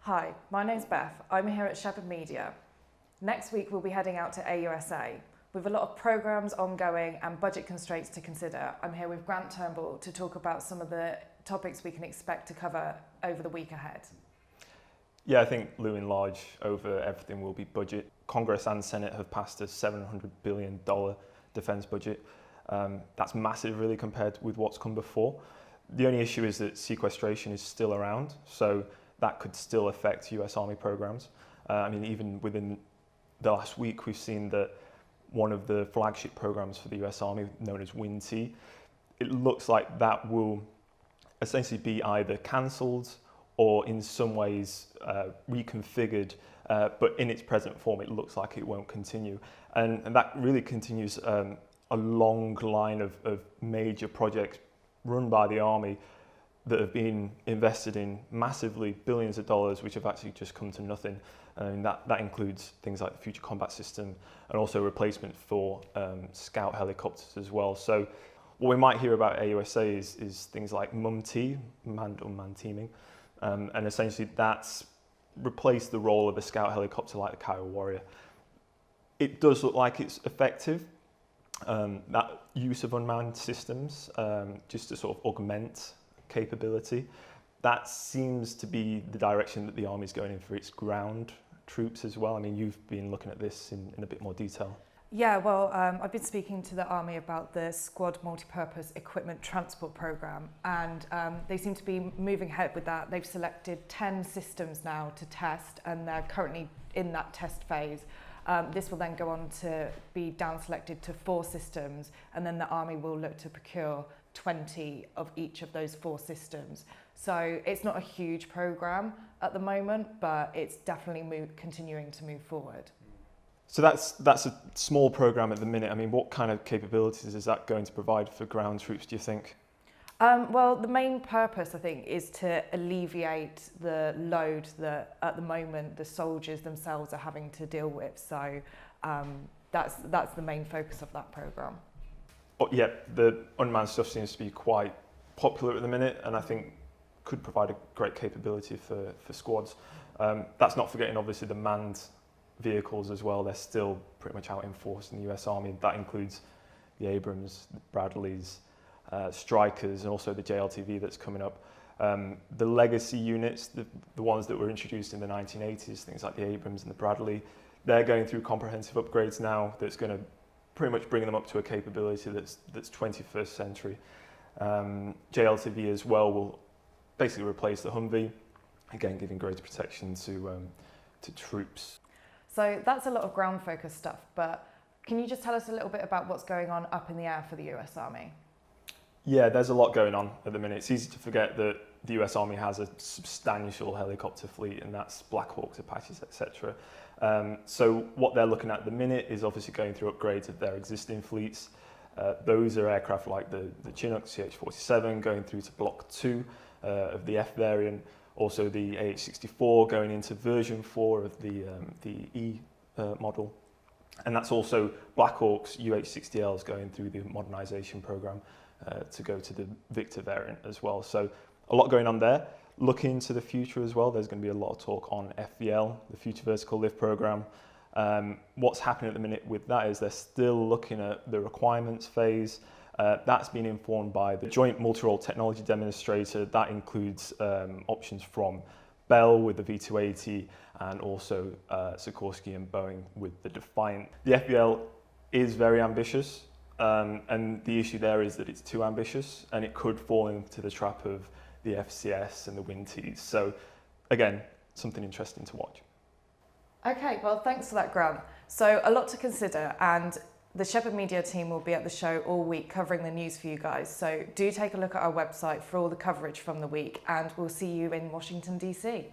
Hi, my name's Beth. I'm here at Shephard Media. Next week we'll be heading out to AUSA. With a lot of programmes ongoing and budget constraints to consider, I'm here with Grant Turnbull to talk about some of the topics we can expect to cover over the week ahead. Yeah, I think looming large over everything will be budget. Congress and Senate have passed a $700 billion defence budget. That's massive really compared with what's come before. The only issue is that sequestration is still around, so that could still affect US Army programs. Even within the last week, we've seen that one of the flagship programs for the US Army, known as WIN-T, it looks like that will essentially be either cancelled or in some ways reconfigured, but in its present form, it looks like it won't continue. And that really continues a long line of major projects run by the Army that have been invested in massively, billions of dollars, which have actually just come to nothing. And that includes things like the Future Combat System and also replacement for Scout helicopters as well. So what we might hear about AUSA is things like MUM-T, manned-unmanned teaming, and essentially that's replaced the role of a Scout helicopter like the Kiowa Warrior. It does look like it's effective, that use of unmanned systems, just to sort of augment capability. That seems to be the direction that the Army's going in for its ground troops as well. I mean, you've been looking at this in a bit more detail. Yeah, well, I've been speaking to the Army about the Squad Multipurpose Equipment Transport Programme, and they seem to be moving ahead with that. They've selected 10 systems now to test, and they're currently in that test phase. This will then go on to be down selected to 4 systems, and then the Army will look to procure 20 of each of those 4 systems. So it's not a huge programme at the moment, but it's definitely continuing to move forward. So that's a small programme at the minute. I mean, what kind of capabilities is that going to provide for ground troops, do you think? Well, the main purpose, I think, is to alleviate the load that at the moment the soldiers themselves are having to deal with. So that's the main focus of that programme. Oh, yeah, the unmanned stuff seems to be quite popular at the minute, and I think could provide a great capability for squads. That's not forgetting, obviously, the manned vehicles as well. They're still pretty much out in force in the US Army. That includes the Abrams, the Bradleys, Strikers, and also the JLTV that's coming up. The legacy units, the ones that were introduced in the 1980s, things like the Abrams and the Bradley, they're going through comprehensive upgrades now that's going to pretty much bring them up to a capability that's 21st century. JLTV as well will basically replace the Humvee, again giving greater protection to troops. So that's a lot of ground focused stuff, but can you just tell us a little bit about what's going on up in the air for the US Army? Yeah, there's a lot going on at the minute. It's easy to forget that the US Army has a substantial helicopter fleet, and that's Black Hawks, Apaches, etc. So what they're looking at the minute is obviously going through upgrades of their existing fleets. Those are aircraft like the Chinook CH-47 going through to Block 2 of the F variant, also the AH-64 going into version 4 of the E model. And that's also Black Hawk's UH-60Ls going through the modernisation programme to go to the Victor variant as well. So a lot going on there. Looking to the future as well, there's going to be a lot of talk on FVL, the Future Vertical Lift Programme. What's happening at the minute with that is they're still looking at the requirements phase. That's been informed by the Joint Multi-Role Technology Demonstrator. That includes options from Bell with the V280 and also Sikorsky and Boeing with the Defiant. The FVL is very ambitious, and the issue there is that it's too ambitious and it could fall into the trap of the FCS and the WIN-Ts. So again, something interesting to watch. Okay, well, thanks for that, Grant. So a lot to consider, and the Shephard Media team will be at the show all week covering the news for you guys. So do take a look at our website for all the coverage from the week, and we'll see you in Washington, DC.